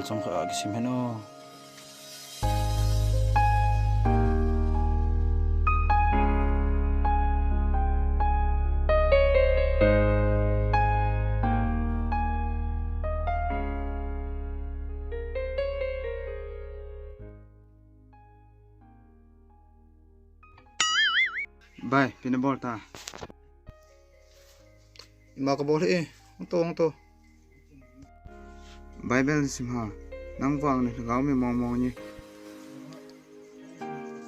bel trong khởi cái sim heno Bay, pinabol ta. mà cái bol ấy không to Bible sim ha. Nang wang ne gao mi mong mong ni.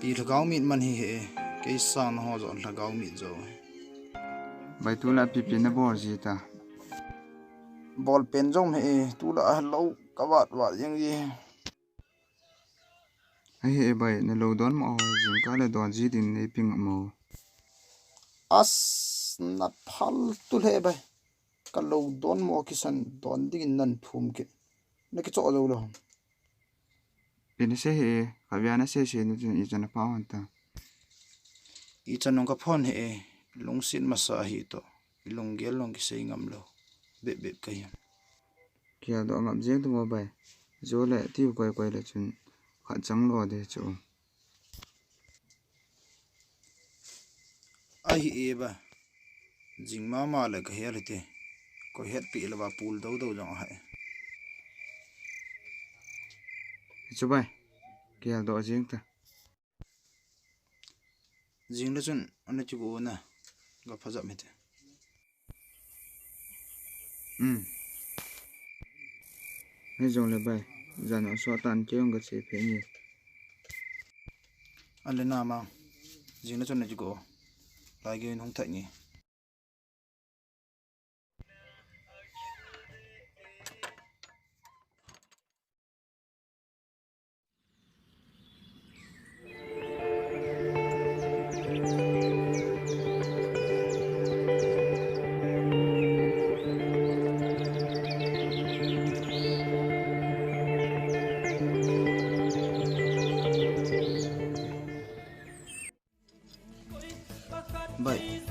pi là gạo mịn mình hi cái sang nó ho dọn là gạo mịn rồi Bay tu la pi pinabol ji ta. bol pen trong hệ tu đã lâu các bạn bạn những gì Ai he bay ne lo don mo jin ka le don ji din ne ping mo. as na phal tu le bay cái lâu đón mua cái sân đón đi năn thum cái nó cái chỗ đâu rồi Pin se he, ka bia na se ni jin i jana pa wan ta. ít chân nó cái phun hệ lông xin mà sa hi to lông gel lông cái say ngầm lâu bẹp bẹp cái Kia do ngam jeng tu mo bay. Jo le ti koi koi le chun. Kha chang lo de chu. ai hi ba jing ma là cái hết rồi có hết bị là bà pool đâu đâu rồi hả Chu bay. Kia do jeng ta. jing đó chun anh chú cô na gặp phải giận hết He jong le bay. Jan so tan cheong ga se phe ni. anh lên nào mà jing đó chun anh chú cô lại cái không thấy nhỉ vậy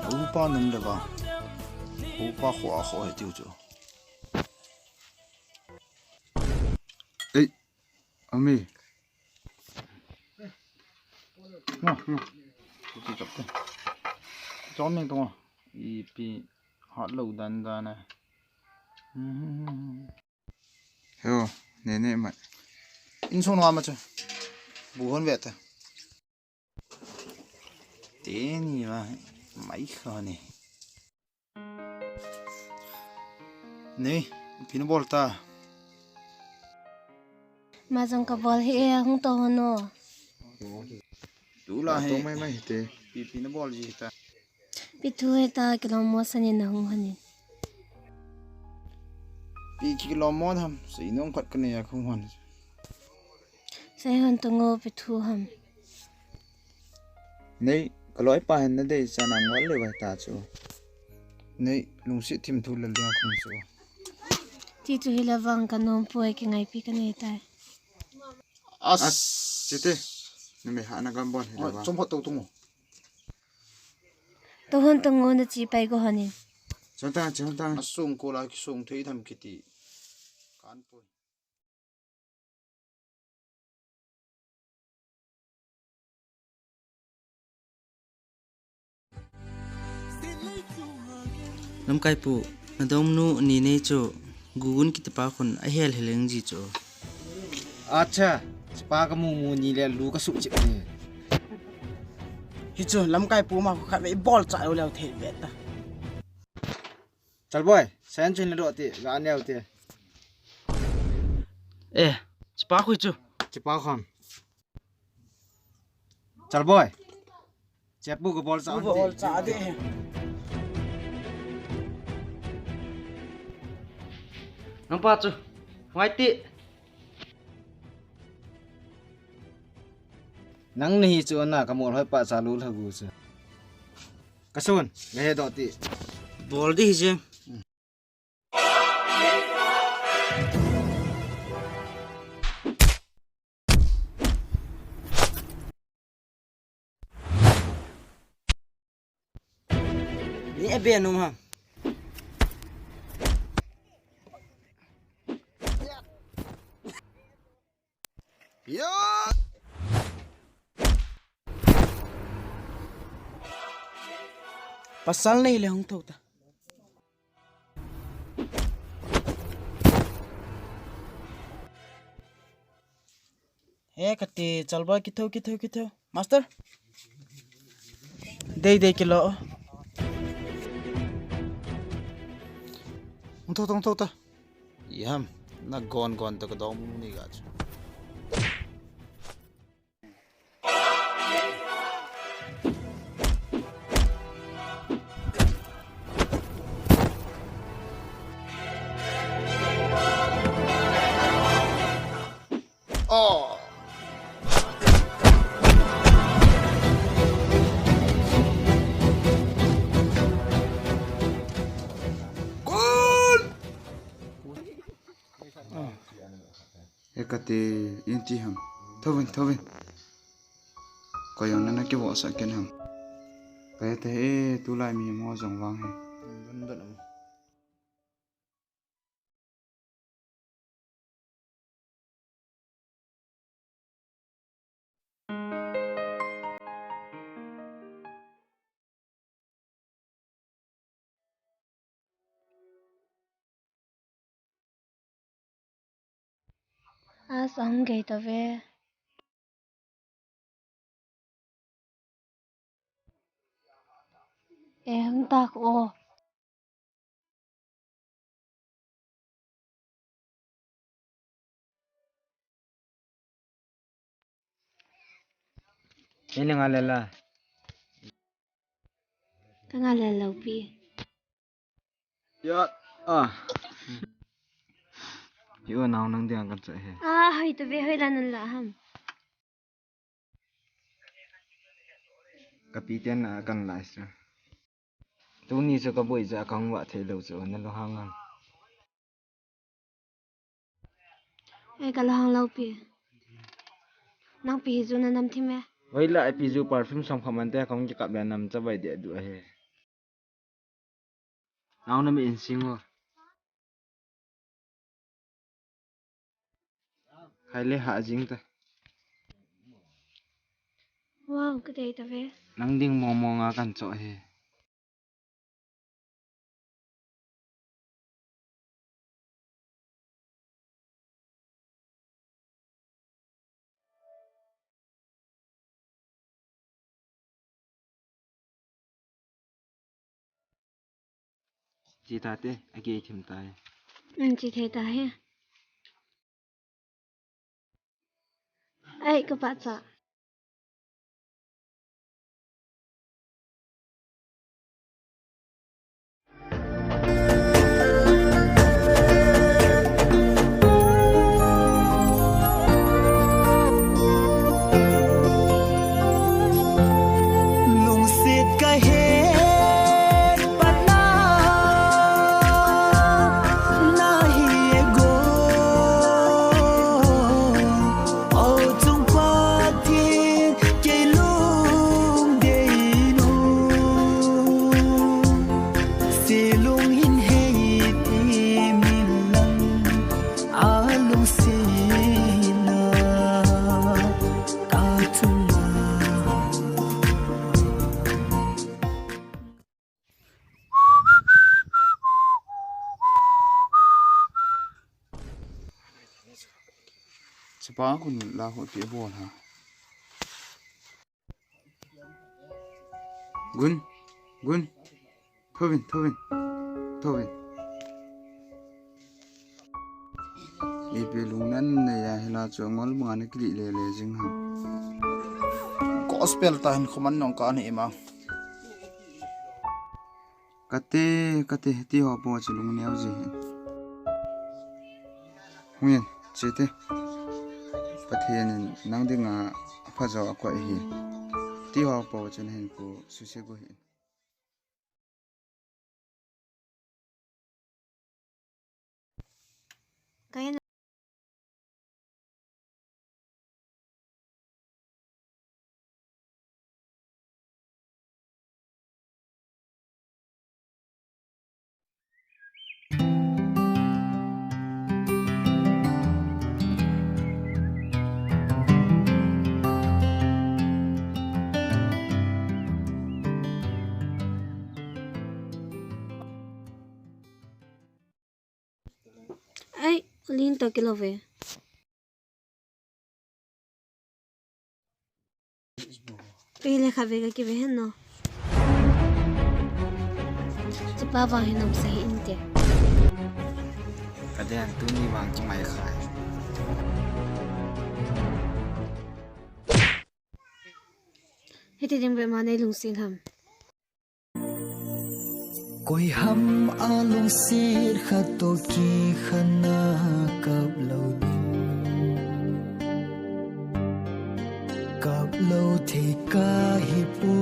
upa nằm được vào upa khóa khóa hết tiêu chưa Ei. Ami. cái chụp cái chó mình thôi ipi hot lâu đan đan này Heo, ne ne mai. in số nào mà chứ bù hơn vẹt à thế nhỉ mà mấy khờ này này pin ball ta mà trong cái bol hi không to nó đủ là To hay mai mai te. pin ball gì ta bị thua ta cái lòng mua sân nó không hơn pi chỉ lo mót tham sĩ nó không phật cái này không hoàn sai hơn tôi ngô bị thua hầm Nei, kaloi pa hen na de sanam wal le bai ta chu. này lùng sĩ thêm thu lần đeo không số thì tôi hi là vang cái nôm bôi cái ngày pi cái này ta as Chite. Ne me hana gam bon he ba. trong hot tàu tung tôi hơn tôi ngô nó chỉ bay có hơn Chon ta. asung cô lại sung thấy thầm kiti cán bôi lam kai pu na dom nu ni nei cho gugun ki pa khun a hel heleng ji cho अच्छा pa ka mu ni le lu ka su chi ni hi chu lam kai pu ma kha ve ball cha lo le the ve ta chal boy sen chin le do ti ga neu ti e pa khu chu Chi pa khon. chal boy chep bu ko ball cha de nam pa chu ngai ti nang ni chu na ka mol hoi pa cha lu la gu chu ka sun me he do ti bol di je ni ebe num ha Ya. Pasal na ilahong tau ta. He kati chalba kitho. Master. Dei kilo. Unta ta. Yam, na gon ta ka daw mo ni gach. Oh. Ekate inti ham. Thovin. Koyong nana ke bo sa ken ham. Kaya te tu lai mi mo jong wang he. Asam gay tave. Em tak o. Ini ngalela. Kangalalaw pi. Ya. Yo naw nang dia kan sa he. Hoy tave hoy lanan laham. Kapitian na kan lais ra. Tu ni so ka boi ja kang wa the lo so na lo hangang. Ay kalahang law pi. Nang pi hizo na nam time. Wai la epizu perfume som khaman te kang ki kap ya nam cha bai de du he. Naw na mi insing wo. Khaile ha jing ta. Wow, kaday tave. Nang ding mo nga kan cho he. Chi ta te age thim ta he. Chi thay ta he. Ay kapatsa. Sapa kun la ho ti bol ha. Gun. Thovin. Ipe lungnan ne ya hela chongol mane kli le jing ha. Gospel ta hin khuman nong ka ni ima. Kate ti ho po chilung ne auji. Huyen chete. Pathian nang dinga phajo ko hi. Ti ho po chen hen ko suse go hin. Kaya na. Kalin ta kilove. Pele khave ka kive no. Chipa wa hinam sahi inte. Kadang tu ni wang cumai khai. Hiti ding be mane lungsin ham. Koi ham alung sir khato ki khana kap lo the ka hi pu